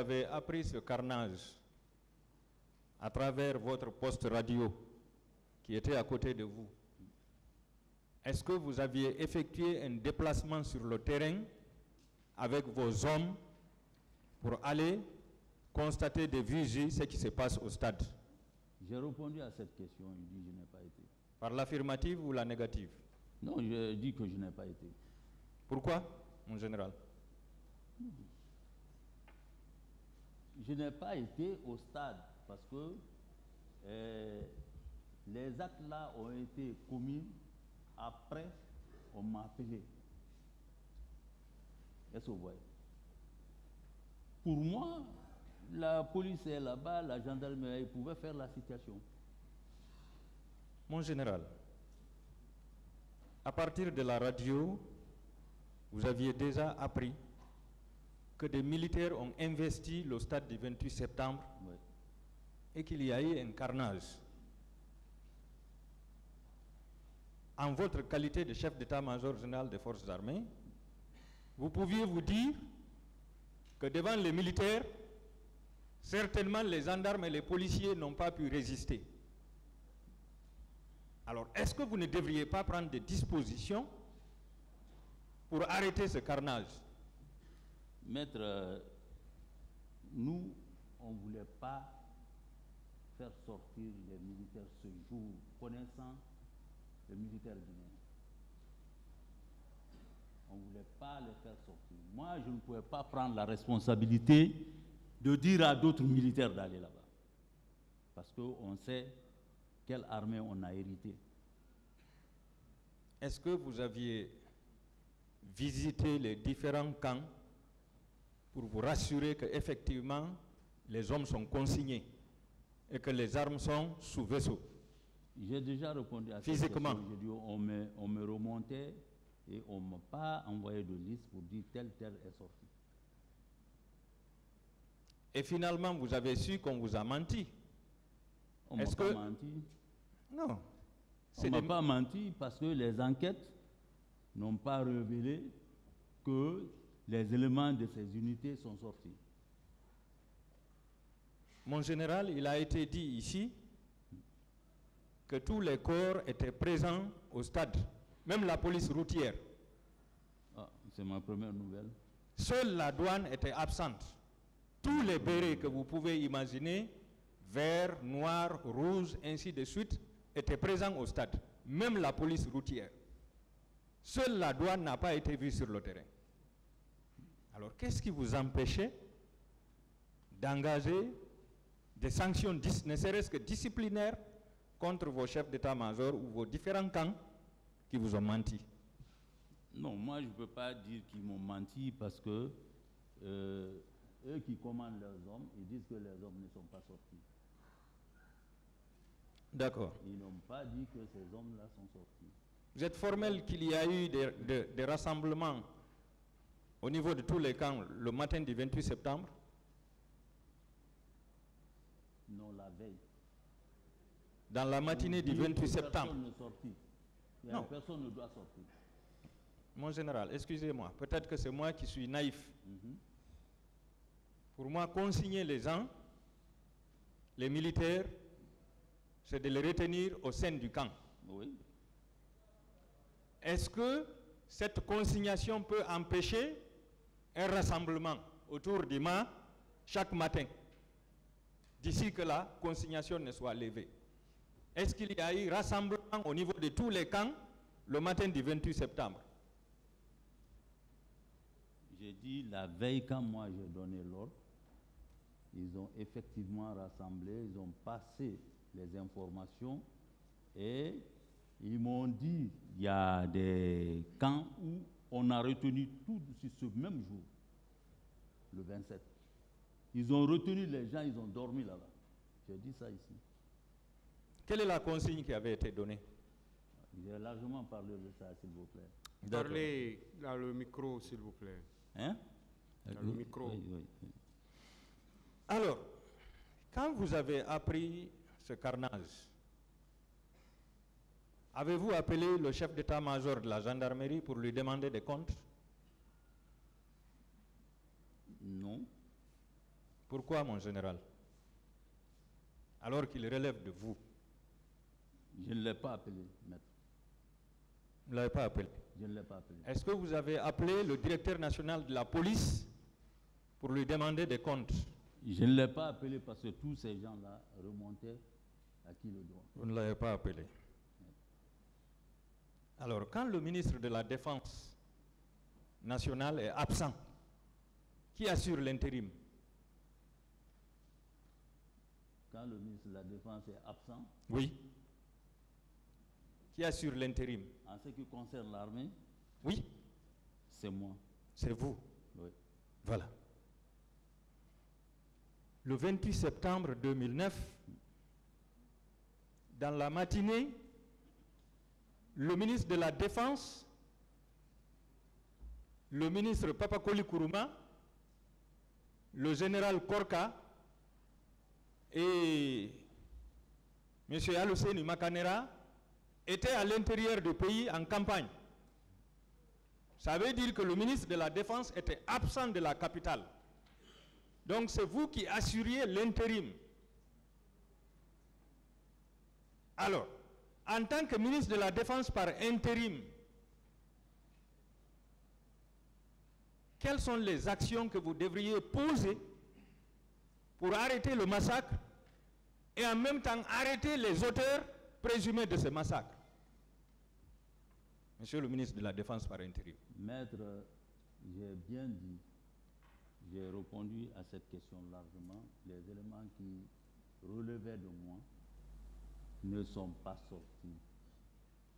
avez appris ce carnage à travers votre poste radio qui était à côté de vous, est-ce que vous aviez effectué un déplacement sur le terrain avec vos hommes pour aller constater de visu ce qui se passe au stade? J'ai répondu à cette question, il dit je n'ai pas été. Par l'affirmative ou la négative? Non, je dis que je n'ai pas été. Pourquoi, mon général? Je n'ai pas été au stade parce que les actes là ont été commis après on m'a appelé. Est-ce que vous voyez? Pour moi, la police est là-bas, la gendarmerie pouvait faire la situation. Mon général, à partir de la radio, vous aviez déjà appris que des militaires ont investi le stade du 28 septembre, Oui. et qu'il y a eu un carnage. En votre qualité de chef d'état-major général des forces armées, vous pouviez vous dire que devant les militaires, certainement les gendarmes et les policiers n'ont pas pu résister. Alors, est-ce que vous ne devriez pas prendre des dispositions pour arrêter ce carnage? Maître, nous, on ne voulait pas faire sortir les militaires ce jour, connaissant les militaires guinéens. On ne voulait pas les faire sortir. Moi, je ne pouvais pas prendre la responsabilité de dire à d'autres militaires d'aller là-bas. Parce qu'on sait quelle armée on a hérité. Est-ce que vous aviez visité les différents camps pour vous rassurer qu'effectivement, les hommes sont consignés et que les armes sont sous vaisseau? J'ai déjà répondu à cette Physiquement. question. J'ai dit, on me remontait et on ne m'a pas envoyé de liste pour dire tel est sorti. Et finalement, vous avez su qu'on vous a menti. On ne m'a pas menti. Non. On ne m'a pas menti parce que les enquêtes n'ont pas révélé que les éléments de ces unités sont sortis. Mon général, il a été dit ici que tous les corps étaient présents au stade, même la police routière. Ah, c'est ma première nouvelle. Seule la douane était absente. Tous les bérets que vous pouvez imaginer, vert, noir, rouge, ainsi de suite, étaient présents au stade. Même la police routière. Seule la douane n'a pas été vue sur le terrain. Alors, qu'est-ce qui vous empêchait d'engager des sanctions, ne serait-ce que disciplinaires, contre vos chefs d'état-major ou vos différents camps qui vous ont menti? Non, moi je ne peux pas dire qu'ils m'ont menti parce que eux qui commandent leurs hommes, ils disent que les hommes ne sont pas sortis. D'accord. Ils n'ont pas dit que ces hommes-là sont sortis. Vous êtes formel qu'il y a eu des rassemblements au niveau de tous les camps le matin du 28 septembre? Non, la veille. Dans la matinée du 28 septembre? Personne ne sortit. Non. Personne ne doit sortir. Mon général, excusez-moi, peut-être que c'est moi qui suis naïf. Pour moi, consigner les gens, les militaires, c'est de les retenir au sein du camp. Oui. Est-ce que cette consignation peut empêcher un rassemblement autour du mât chaque matin, d'ici que la consignation ne soit levée? Est-ce qu'il y a eu rassemblement au niveau de tous les camps le matin du 28 septembre? J'ai dit la veille, quand moi j'ai donné l'ordre, ils ont effectivement rassemblé, ils ont passé les informations et ils m'ont dit il y a des camps où on a retenu tout sur ce même jour, le 27. Ils ont retenu les gens, ils ont dormi là-bas. J'ai dit ça ici. Quelle est la consigne qui avait été donnée? J'ai largement parlé de ça, s'il vous plaît. Parlez dans le micro, s'il vous plaît. Hein? Dans le micro. Oui. Alors, quand vous avez appris ce carnage, avez-vous appelé le chef d'état-major de la gendarmerie pour lui demander des comptes? Non. Pourquoi, mon général? Alors qu'il relève de vous. Je ne l'ai pas appelé, maître. Vous ne l'avez pas appelé? Je ne l'ai pas appelé. Est-ce que vous avez appelé le directeur national de la police pour lui demander des comptes? Je ne l'ai pas appelé parce que tous ces gens-là remontaient à qui le droit. Vous ne l'avez pas appelé. Alors, quand le ministre de la Défense nationale est absent, qui assure l'intérim? Quand le ministre de la Défense est absent, Oui. Qui assure l'intérim? en ce qui concerne l'armée, Oui, c'est moi. c'est vous. Oui. Voilà. Le 28 septembre 2009, dans la matinée, le ministre de la Défense, le ministre Papakoli Kourouma, le général Korka et M. Alouseni Makanera étaient à l'intérieur du pays en campagne. Ça veut dire que le ministre de la Défense était absent de la capitale. Donc c'est vous qui assuriez l'intérim. Alors, en tant que ministre de la Défense par intérim, quelles sont les actions que vous devriez poser pour arrêter le massacre et en même temps arrêter les auteurs présumés de ce massacre? Monsieur le ministre de la Défense par intérim. Maître, j'ai bien dit, j'ai répondu à cette question largement. Les éléments qui relevaient de moi ne sont pas sortis.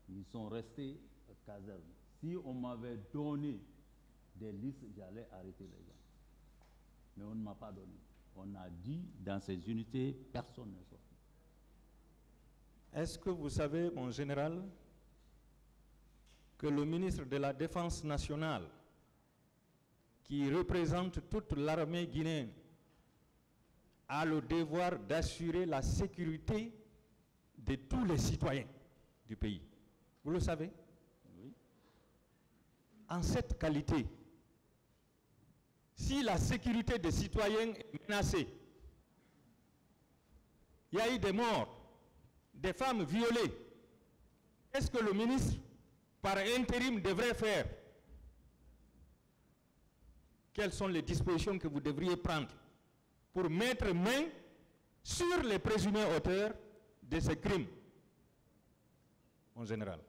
Ils sont restés à caserne. Si on m'avait donné des listes, j'allais arrêter les gens. Mais on ne m'a pas donné. On a dit, dans ces unités, personne n'est sorti. Est-ce que vous savez, mon général, que le ministre de la Défense nationale, qui représente toute l'armée guinéenne, a le devoir d'assurer la sécurité de tous les citoyens du pays? Vous le savez? Oui. En cette qualité, si la sécurité des citoyens est menacée, il y a eu des morts, des femmes violées, est-ce que le ministre, par intérim, devrait faire? Quelles sont les dispositions que vous devriez prendre pour mettre main sur les présumés auteurs de ces crimes, en général?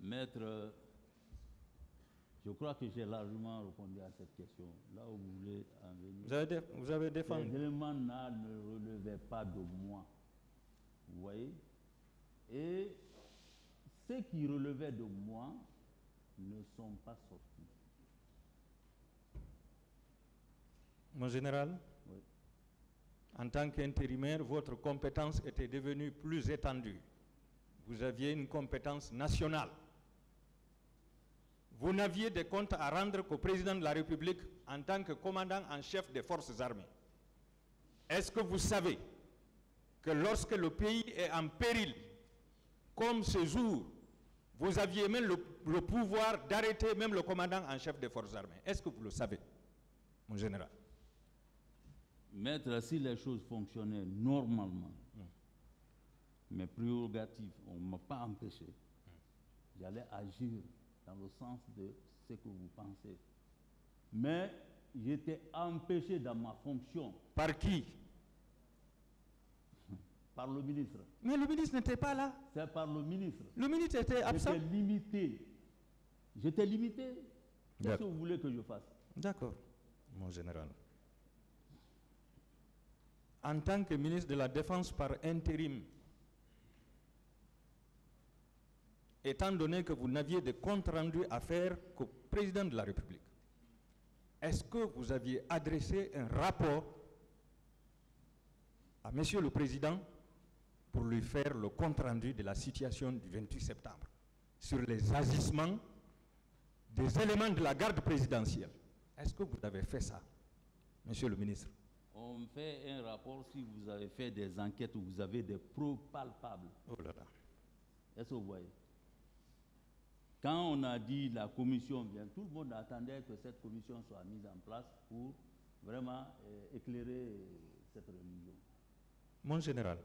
Maître, je crois que j'ai largement répondu à cette question. Là où vous voulez en venir. Vous avez défendu. Les éléments-là ne relevaient pas de moi. Vous voyez? Et ceux qui relevaient de moi ne sont pas sortis. Mon général, Oui. en tant qu'intérimaire, votre compétence était devenue plus étendue. Vous aviez une compétence nationale. Vous n'aviez des comptes à rendre qu'au président de la République en tant que commandant en chef des forces armées. Est-ce que vous savez que lorsque le pays est en péril, comme ce jour, vous aviez même le pouvoir d'arrêter même le commandant en chef des forces armées? Est-ce que vous le savez, mon général? Maître, si les choses fonctionnaient normalement, mes prérogatives, on ne m'a pas empêché. J'allais agir dans le sens de ce que vous pensez. Mais j'étais empêché dans ma fonction. Par qui? Par le ministre. Mais le ministre n'était pas là. C'est par le ministre. Le ministre était absent. J'étais limité. J'étais limité. Qu'est-ce que vous voulez que je fasse? D'accord, mon général. En tant que ministre de la Défense par intérim, étant donné que vous n'aviez de compte rendu à faire qu'au président de la République, est-ce que vous aviez adressé un rapport à Monsieur le Président pour lui faire le compte rendu de la situation du 28 septembre sur les agissements des éléments de la garde présidentielle? Est-ce que vous avez fait ça, Monsieur le ministre? On fait un rapport si vous avez fait des enquêtes où vous avez des preuves palpables. Oh là là. Est-ce que vous voyez? Quand on a dit la commission vient, tout le monde attendait que cette commission soit mise en place pour vraiment éclairer cette religion. Mon général.